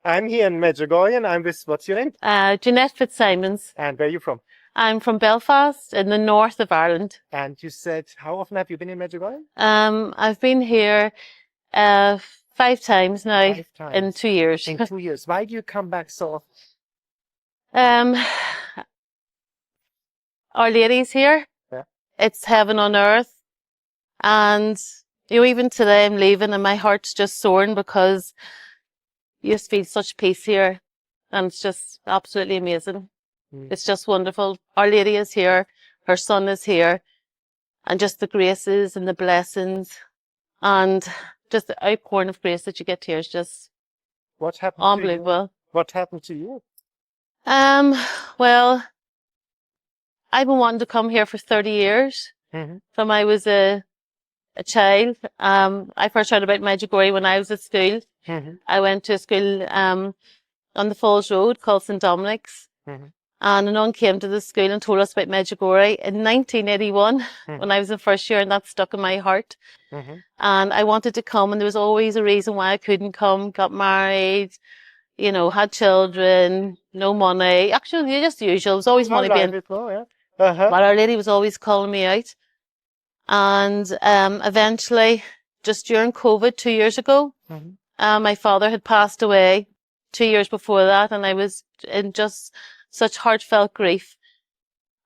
I'm here in Medjugorje and I'm with, what's your name? Jeanette Fitzsimons. And where are you from? I'm from Belfast in the north of Ireland. And you said, how often have you been in Medjugorje? I've been here 5 times now 5 times. in 2 years. In 2 years. Why do you come back so often? Our Lady's here. Yeah. It's heaven on earth. And even today I'm leaving and my heart's just soaring because you just feel such peace here. And it's just absolutely amazing. It's just wonderful. Our Lady is here. Her Son is here. And just the graces and the blessings and just the outpouring of grace that you get here is just unbelievable. What happened to you? Well, I've been wanting to come here for 30 years. From I was a child. I first heard about Medjugorje when I was at school. I went to a school on the Falls Road called St. Dominic's. And a nun came to the school and told us about Medjugorje in 1981 when I was in first year, and that stuck in my heart. And I wanted to come, and there was always a reason why I couldn't come. Got married, had children, no money. Actually, just the usual. There was always money being... But Our Lady was always calling me out. And eventually, just during COVID 2 years ago, my father had passed away 2 years before that, and I was in just such heartfelt grief.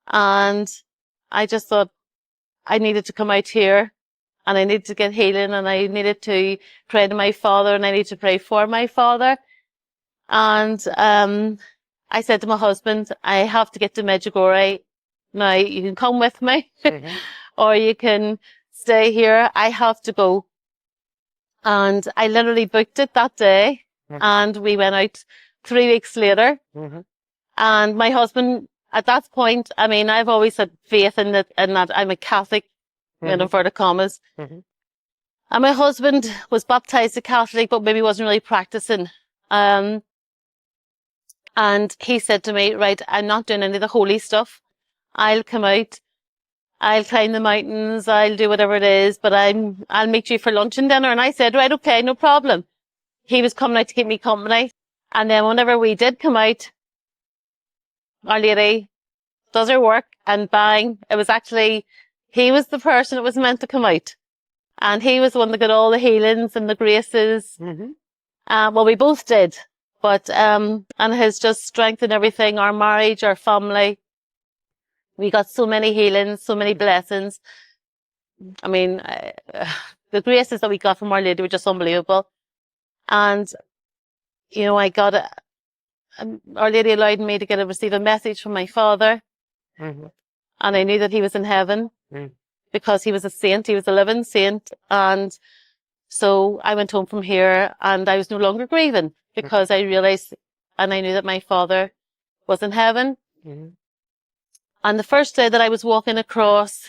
And I just thought I needed to come out here and I needed to get healing and I needed to pray to my father and I needed to pray for my father. And I said to my husband, I have to get to Medjugorje. Now, you can come with me or you can stay here. I have to go. And I literally booked it that day and we went out 3 weeks later. And my husband, at that point, I've always had faith in that I'm a Catholic, in inverted commas. And my husband was baptized a Catholic, but maybe wasn't really practicing. And he said to me, right, I'm not doing any of the holy stuff. I'll come out. I'll climb the mountains. I'll do whatever it is, but I'll meet you for lunch and dinner. And I said, right, okay, no problem. He was coming out to keep me company. And then whenever we did come out, Our Lady does her work and bang, it was actually, he was the person that was meant to come out. And he was the one that got all the healings and the graces. Well, we both did, but, and has just strengthened everything, our marriage, our family. We got so many healings, so many blessings. The graces that we got from Our Lady were just unbelievable. And, Our Lady allowed me to receive a message from my father. And I knew that he was in heaven because he was a saint. He was a living saint. And so I went home from here and I was no longer grieving because I realized and I knew that my father was in heaven. And the first day that I was walking across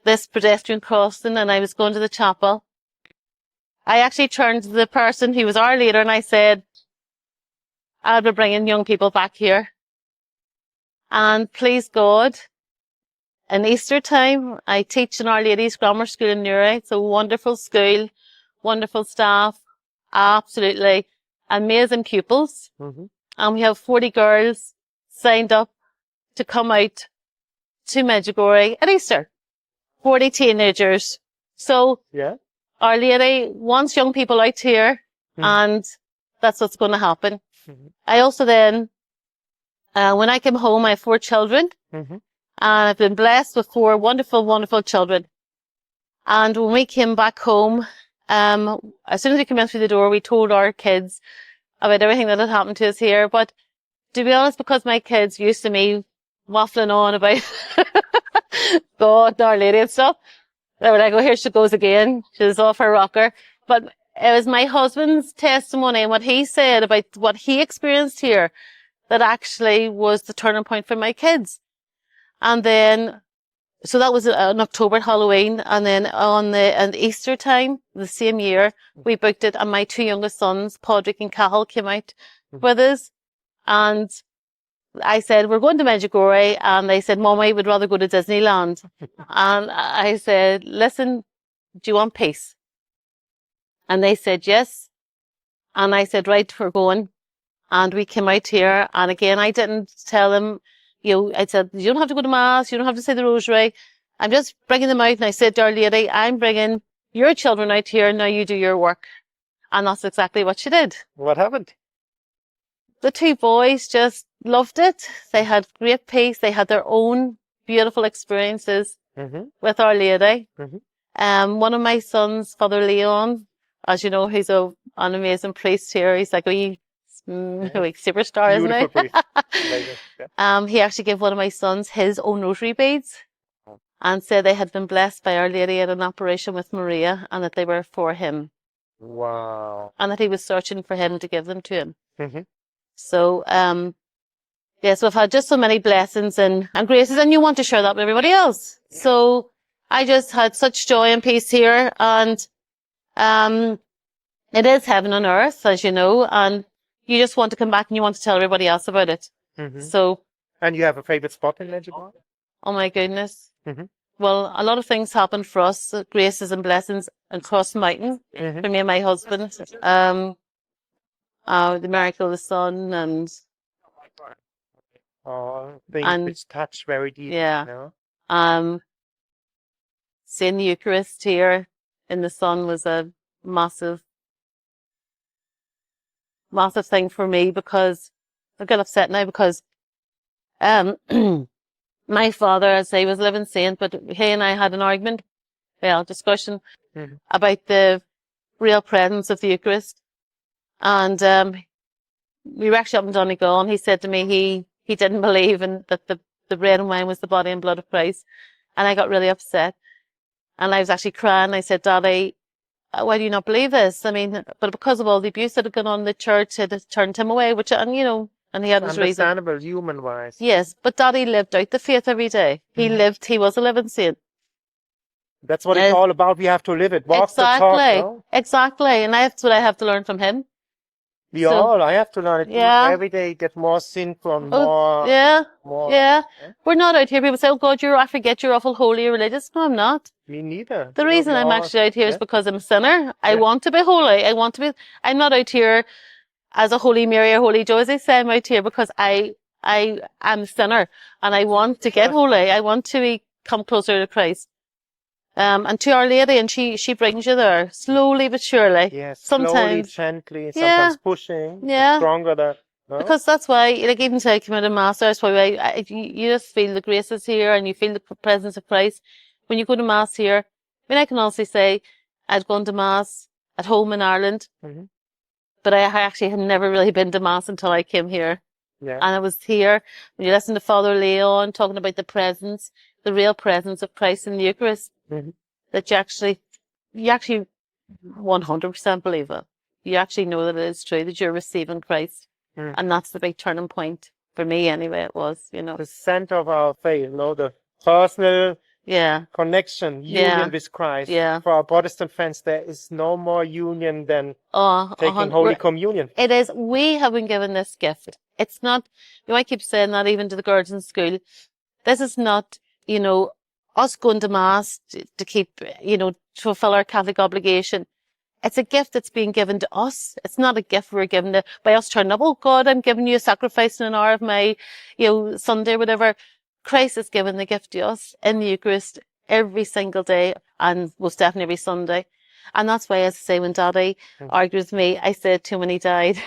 this pedestrian crossing and I was going to the chapel, I actually turned to the person who was our leader and I said, I'll be bringing young people back here. And please God, in Easter time, I teach in Our Lady's Grammar School in Newry. It's a wonderful school, wonderful staff, absolutely amazing pupils. And we have 40 girls signed up to come out to Medjugorje at Easter. 40 teenagers. So Our Lady wants young people out here and that's what's going to happen. I also then, when I came home, I have 4 children. And I've been blessed with 4 wonderful, wonderful children. And when we came back home, as soon as we came in through the door, we told our kids about everything that had happened to us here. But to be honest, because my kids used to me waffling on about God and Our Lady and stuff, they were like, oh, here she goes again. She's off her rocker. But it was my husband's testimony and what he said about what he experienced here that actually was the turning point for my kids. And then, so that was on October Halloween. And then on Easter time, the same year, we booked it. And my 2 youngest sons, Padraig and Cathal, came out with us. And I said, we're going to Medjugorje. And they said, Mommy, we'd rather go to Disneyland. And I said, listen, do you want peace? And they said, yes. And I said, right, we're going. And we came out here. And again, I didn't tell him, I said, you don't have to go to Mass. You don't have to say the rosary. I'm just bringing them out. And I said to Our Lady, I'm bringing your children out here. Now you do your work. And that's exactly what she did. What happened? The two boys just loved it. They had great peace. They had their own beautiful experiences with Our Lady. One of my sons, Father Leon, as you know, he's an amazing priest here. He's like a wee superstar, isn't he? Beautiful. He actually gave one of my sons his own rosary beads and said they had been blessed by Our Lady at an apparition with Maria and that they were for him. Wow. And that he was searching for him to give them to him. So, yes, we've had just so many blessings and graces, and you want to share that with everybody else. So I just had such joy and peace here, and it is heaven on earth, as you know, and you just want to come back and you want to tell everybody else about it. So. And you have a favorite spot in Medjugorje? Oh my goodness. Well, a lot of things happened for us, graces and blessings across the mountain for me and my husband. The miracle of the sun and things which touch very deep. Yeah. You know? Seeing the Eucharist here in the sun was a massive thing for me, because I got upset now because my father, as I say, was a living saint, but he and I had an argument, discussion about the real presence of the Eucharist. And we were actually up in Donegal, and he said to me he didn't believe in that the bread and wine was the body and blood of Christ. And I got really upset. And I was actually crying. I said, Daddy, why do you not believe this? I mean, but because of all the abuse that had gone on in the church, it had turned him away, and he had his reason. Understandable, human-wise. Yes, but Daddy lived out the faith every day. He was a living saint. That's what it's all about. We have to live it. Walk the talk. No? Exactly. And that's what I have to learn from him. I have to learn it too. Every day get more sinful, more. Yeah. We're not out here. People say, oh God, I forget you're awful holy or religious. No, I'm not. Me neither. The reason I'm actually out here is because I'm a sinner. I want to be holy. I'm not out here as a Holy Mary or Holy Joe, as I say. I'm out here because I am a sinner and I want to get holy. I want to come closer to Christ. And to Our Lady, and she brings you there, slowly but surely. Yes, sometimes, slowly, gently, sometimes pushing, stronger than... No? Because that's why, even say I come out of Mass, that's why you just feel the graces here, and you feel the presence of Christ. When you go to Mass here, I mean, I can honestly say, I'd gone to Mass at home in Ireland, but I actually had never really been to Mass until I came here. Yeah. And I was here, when you listen to Father Leon talking about the real presence of Christ in the Eucharist, that you actually 100% believe it. You actually know that it is true, that you're receiving Christ. And that's the big turning point for me anyway, it was, The center of our faith, the personal connection, union with Christ. Yeah. For our Protestant friends, there is no more union than taking Holy Communion. It is. We have been given this gift. It's not, I keep saying that even to the girls in school. This is not, us going to Mass to keep, to fulfill our Catholic obligation. It's a gift that's being given to us. It's not a gift we're given by us turning up, oh God, I'm giving you a sacrifice in an hour of my, Sunday or whatever. Christ is giving the gift to us in the Eucharist every single day, and most definitely every Sunday. And that's why, as I say, when Daddy argued with me, I said to him when he died,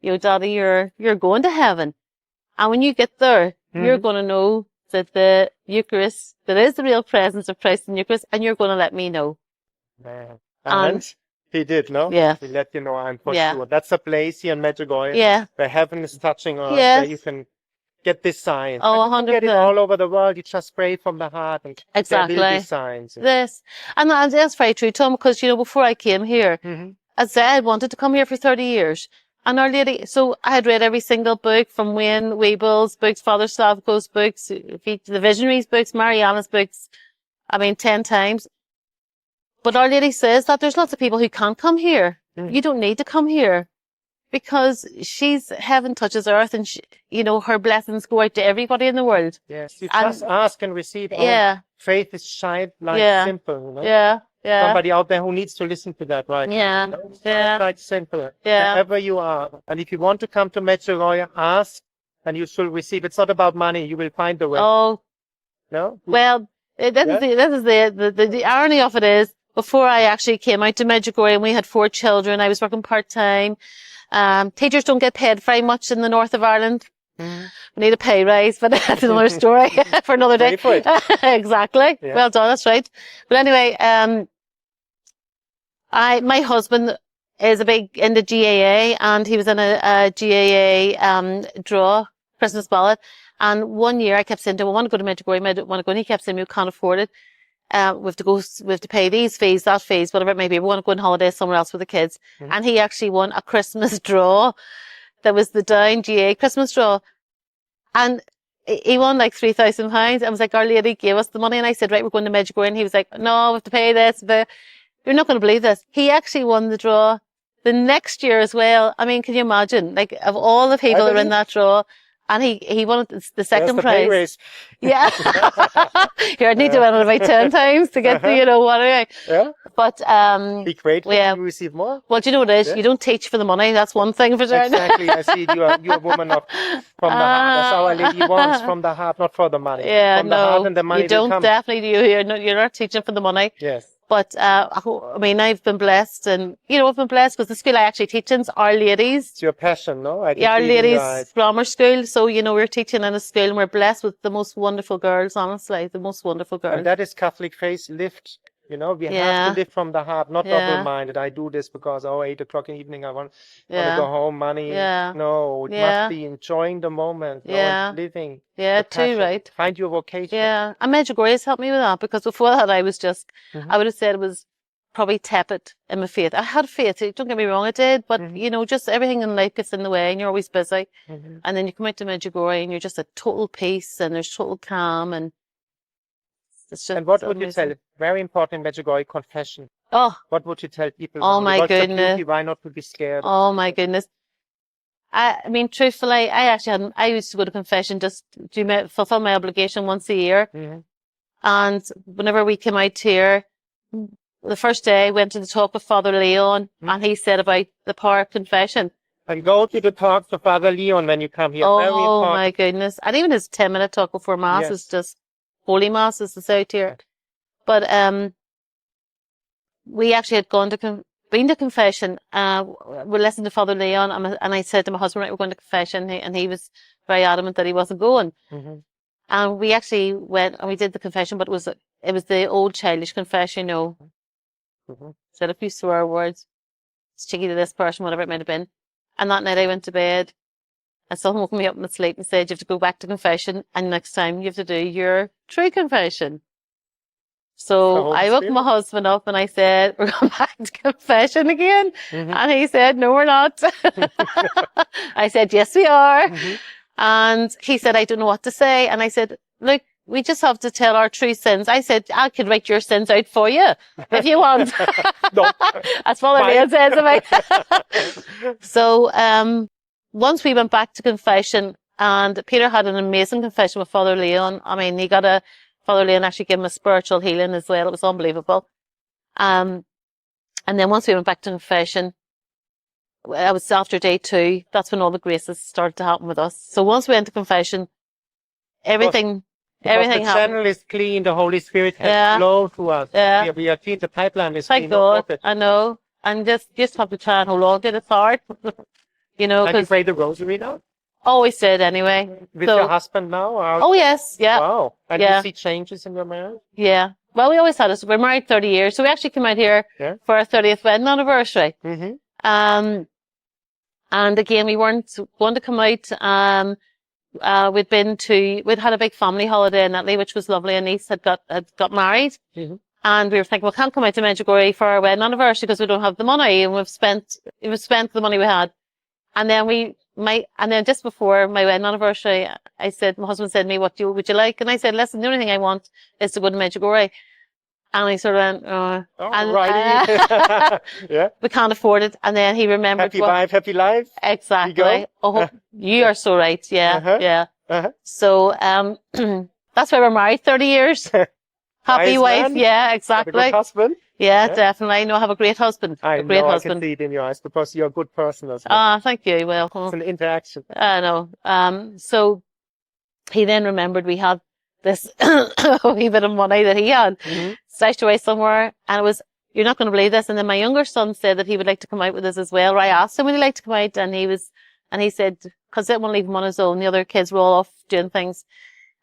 Daddy, you're going to heaven. And when you get there, you're going to know that the Eucharist, that is the real presence of Christ in the Eucharist, and you're going to let me know. Man. And he did, no? Yeah. He let you know, I'm for sure. That's a place here in Medjugorje where heaven is touching earth, where you can get these signs. Oh, 100%. You can get it all over the world. You just pray from the heart and there will be signs. This. And that's very true, Tom, because, before I came here, as I said, I wanted to come here for 30 years. And Our Lady, so I had read every single book from Wayne Weibel's books, Father Slavko's books, the Visionaries books, Mariana's books, 10 times. But Our Lady says that there's lots of people who can't come here. You don't need to come here because heaven touches earth and her blessings go out to everybody in the world. Yes, you just ask and receive. Yeah. Faith is simple, Yeah. somebody out there who needs to listen to that, right? Yeah. Yeah. Quite simple. Yeah. Wherever you are. And if you want to come to Medjugorje, ask and you should receive. It's not about money. You will find the way. Oh. No? Well, the irony of it is, before I actually came out to Medjugorje and we had 4 children, I was working part-time. Teachers don't get paid very much in the north of Ireland. We need a pay rise, but that's another story for another day. For it. Exactly. Yeah. Well done. That's right. But anyway, my husband is a big into GAA, and he was in a GAA draw, Christmas ballot. And one year I kept saying to him, I want to go to Medjugorje, I want to go. And he kept saying, we can't afford it. We have to pay these fees, that fees, whatever it may be. We want to go on holiday somewhere else with the kids. And he actually won a Christmas draw. That was the Down GA Christmas draw. And he won like £3,000. I was like, Our Lady gave us the money. And I said, right, we're going to Medjugorje. And he was like, no, we have to pay this. But you're not going to believe this. He actually won the draw the next year as well. I mean, can you imagine? Like, of all the people that were in that draw, and he won the second prize. Pay raise. Yeah. Here, I need to win it about 10 times to get the, what anyway. Yeah. But, be great when you receive more. Well, do you know what it is? Yeah. You don't teach for the money. That's one thing for sure. Exactly. I see you're a woman from the heart. That's Our Lady wants, from the heart, not for the money. Yeah, from the heart, and the money you don't come. Definitely you're not teaching for the money. Yes. But, I mean, I've been blessed, and, I've been blessed because the school I actually teach in is Our Ladies. It's your passion, no? Yeah, Our Ladies Grammar School. So, we're teaching in a school and we're blessed with the most wonderful girls, honestly, the most wonderful girls. And that is Catholic faith lived. We have to live from the heart, not double-minded. I do this because, 8 o'clock in the evening, I want to go home, money. Yeah. No, it must be enjoying the moment, living. Yeah, too right. Find your vocation. Yeah, and Medjugorje has helped me with that, because before that I was just, I would have said it was probably tepid in my faith. I had faith, don't get me wrong, I did, but just everything in life gets in the way and you're always busy. And then you come out to Medjugorje and you're just at total peace and there's total calm, and it's just, and what would you tell? Very important in Medjugorje, confession. Oh. What would you tell people? Oh my goodness. Beauty, why not to be scared? Oh my goodness. I mean, truthfully, I used to go to confession just to fulfill my obligation once a year. And whenever we came out here, the first day I went to the talk with Father Leon, and he said about the power of confession. And go to the talk to Father Leon when you come here. Oh my goodness. And even his 10-minute talk before Mass is just Holy Mass is out here. But we actually had been to confession. We listened to Father Leon, and I said to my husband, right, we're going to confession, and he was very adamant that he wasn't going. And we actually went and we did the confession, but it was the old childish confession, said a few swear words, it's cheeky to this person, whatever it might have been. And that night I went to bed, and someone woke me up in my sleep and said, you have to go back to confession, and next time you have to do your true confession. So I woke my husband up and I said, we're going back to confession again. And he said, no, we're not. I said, yes, we are. And he said, I don't know what to say. And I said, look, we just have to tell our true sins. I said, I could write your sins out for you if you want. That's Father Leon says to me. So, once we went back to confession, and Peter had an amazing confession with Father Leon. I mean, Father Leon actually gave him a spiritual healing as well. It was unbelievable. And then once we went back to confession, I was after day 2. That's when all the graces started to happen with us. So once we went to confession, everything happened. The channel is clean. The Holy Spirit has flowed to us. Yeah. We are clean. The pipeline is clean. Thank God. I know. And just have to try and hold on to it. It's hard. Can you pray the rosary now? Always did anyway. With your husband now? Or? Oh yes, yeah. Wow. And you see changes in your marriage? Yeah. Well, we always had us. We're married 30 years, so we actually came out here for our 30th wedding anniversary. And again, we weren't going to come out. We'd had a big family holiday in Italy, which was lovely. And Niece had got married. And we were thinking, we can't come out to Medjugorje for our wedding anniversary because we don't have the money, and we've spent the money we had. And then just before my wedding anniversary, my husband said to me, would you like? And I said, listen, the only thing I want is to go to Medjugorje. And he sort of went, we can't afford it. And then he remembered. Happy life. Exactly. Oh, you are so right. Yeah. So, that's why we're married 30 years. Happy wife. Man. Yeah, exactly. Husband. Yeah, definitely. No, I have a great husband. I know, I can see it in your eyes because you're a good person as well. Thank you. Well, it's an interaction. I know. So he then remembered we had this wee bit of money that he had stashed away somewhere, and it was, you're not going to believe this. And then my younger son said that he would like to come out with us as well. I asked him would he like to come out, and he said, because he didn't want to leave him on his own. The other kids were all off doing things.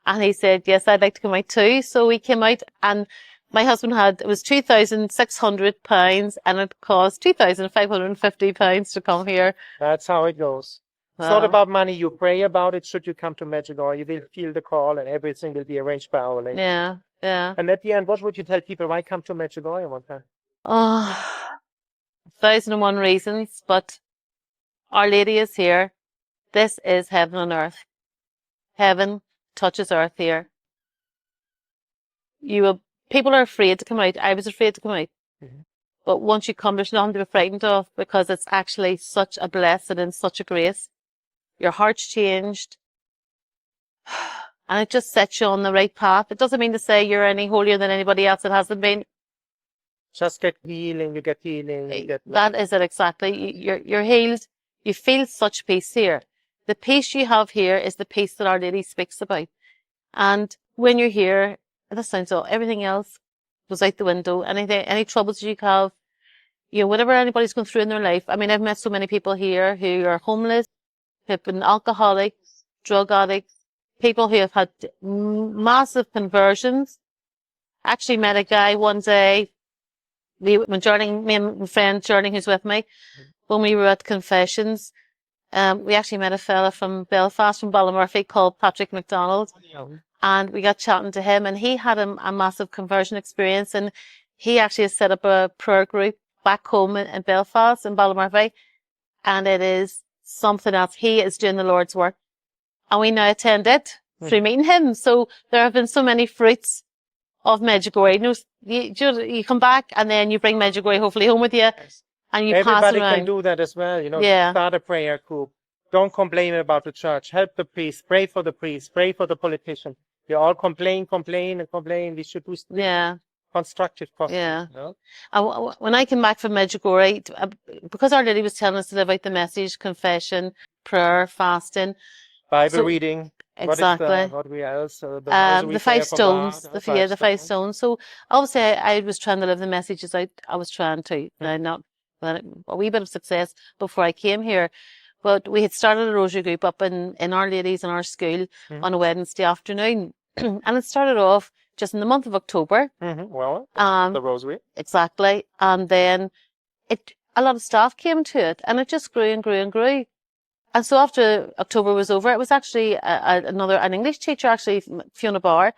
And he said, yes, I'd like to come out too. So we came out, and my husband it was £2,600 and it cost £2,550 to come here. That's how it goes. It's not about money. You pray about it. Should you come to Medjugorje, you will feel the call and everything will be arranged by Our Lady. Yeah, yeah. And at the end, what would you tell people? Why come to Medjugorje one time? 1,001 reasons, but Our Lady is here. This is heaven on earth. Heaven touches earth here. People are afraid to come out. I was afraid to come out. But once you come, there's nothing to be frightened of, because it's actually such a blessing and such a grace. Your heart's changed. And it just sets you on the right path. It doesn't mean to say you're any holier than anybody else that hasn't been. Just get healing, you get healing. That is it exactly. You're healed. You feel such peace here. The peace you have here is the peace that Our Lady speaks about. And when you're here, this sounds all, everything else goes out the window. Any troubles you have, whatever anybody's going through in their life. I mean, I've met so many people here who are homeless, who've been alcoholics, drug addicts, people who have had massive conversions. Actually met a guy one day, me and my friend Journey, who's with me, when we were at confessions, we actually met a fella from Belfast, from Ballymurphy, called Patrick McDonald. And we got chatting to him, and he had a massive conversion experience, and he actually has set up a prayer group back home in Belfast, in Ballymurphy, and it is something else. He is doing the Lord's work, and we now attend it through meeting him. So there have been so many fruits of Medjugorje. You come back, and then you bring Medjugorje hopefully home with you, and you pass around. Everybody can do that as well. Start a prayer group. Don't complain about the church. Help the priest. Pray for the priest. Pray for the politician. We all complain. We should do constructive process. When I came back from Medjugorje, because Our Lady was telling us to live out the message, confession, prayer, fasting, Bible reading. Exactly. The 5 stones. The 5 stones. So obviously I was trying to live the messages out. I was trying to. Not a wee bit of success before I came here. But we had started a rosary group up in Our Lady's in our school on a Wednesday afternoon. And it started off just in the month of October. Well, the rosary. Exactly. And then a lot of staff came to it, and it just grew and grew and grew. And so after October was over, it was actually an English teacher, actually, Fiona Barr,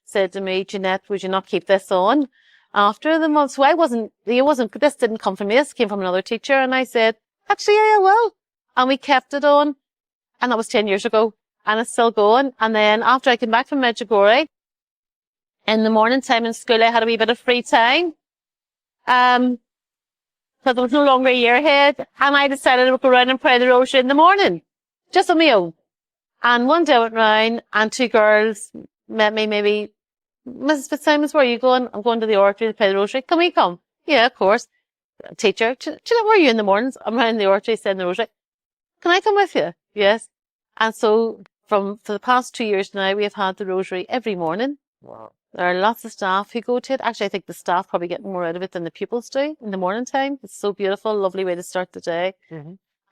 said to me, Jeanette, would you not keep this on? After the month, so this didn't come from me, this came from another teacher. And I said, actually, yeah, I will. And we kept it on. And that was 10 years ago. And it's still going. And then after I came back from Medjugorje, in the morning time in school, I had a wee bit of free time. Because there was no longer a year ahead. And I decided I would go around and pray the rosary in the morning. Just on my own. And one day I went round, and 2 girls met me, maybe, Mrs. Fitzsimons, where are you going? I'm going to the oratory to pray the rosary. Can we come? Yeah, of course. Teacher, do you know where are you in the mornings? I'm around the oratory saying the rosary. Can I come with you? Yes. And so for the past 2 years now, we have had the rosary every morning. Wow. There are lots of staff who go to it. Actually, I think the staff probably get more out of it than the pupils do in the morning time. It's so beautiful, lovely way to start the day.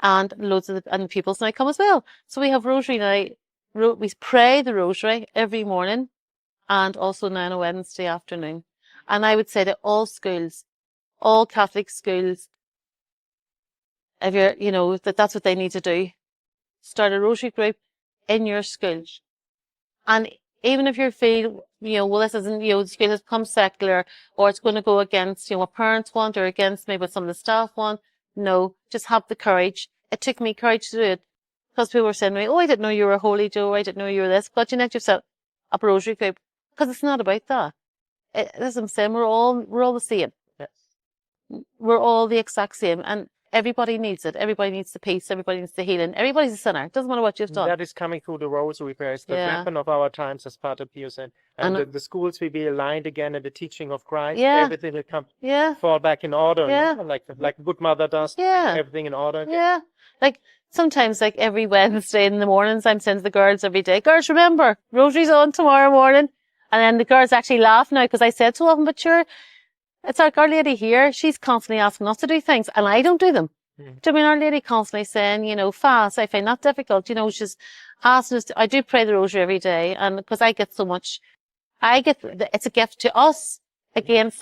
And loads of the pupils now come as well. So we have rosary now. We pray the rosary every morning, and also now on a Wednesday afternoon. And I would say that all schools, all Catholic schools, if you're, that's what they need to do. Start a rosary group in your school. And even if you feel, well, this isn't, the school has become secular, or it's going to go against, what parents want, or against maybe what some of the staff want. No, just have the courage. It took me courage to do it. Because people were saying to me, oh, I didn't know you were a holy Joe, I didn't know you were this. But you've set up a rosary group. Because it's not about that. As I'm saying, we're all the same. Yes. We're all the exact same. And everybody needs it. Everybody needs the peace. Everybody needs the healing. Everybody's a sinner. It doesn't matter what you've done. That is coming through the rosary prayer. It's the weapon of our times, as Pater Pio said. And the schools will be aligned again in the teaching of Christ. Everything will come fall back in order. Like a good mother does. Everything in order. Yeah. Like sometimes, like every Wednesday in the mornings, I'm saying to the girls every day, girls, remember, rosary's on tomorrow morning. And then the girls actually laugh now because I said so often, but sure, it's like Our Lady here. She's constantly asking us to do things and I don't do them. Do you know what I mean? Our Lady constantly saying, you know, fast, I find that difficult. You know, she's asking us I do pray the rosary every day, and because I get so much, it's a gift to us. Again,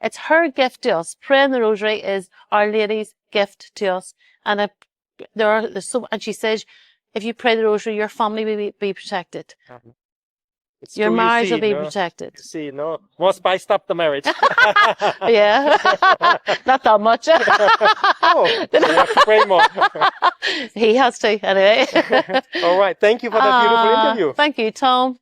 it's her gift to us. Praying the rosary is Our Lady's gift to us. And and she says, if you pray the rosary, your family will be protected. Your marriage will be protected. See, no, more spiced up the marriage. Yeah, not that much. Oh, you have to pray more. He has to, anyway. All right, thank you for that beautiful interview. Thank you, Tom.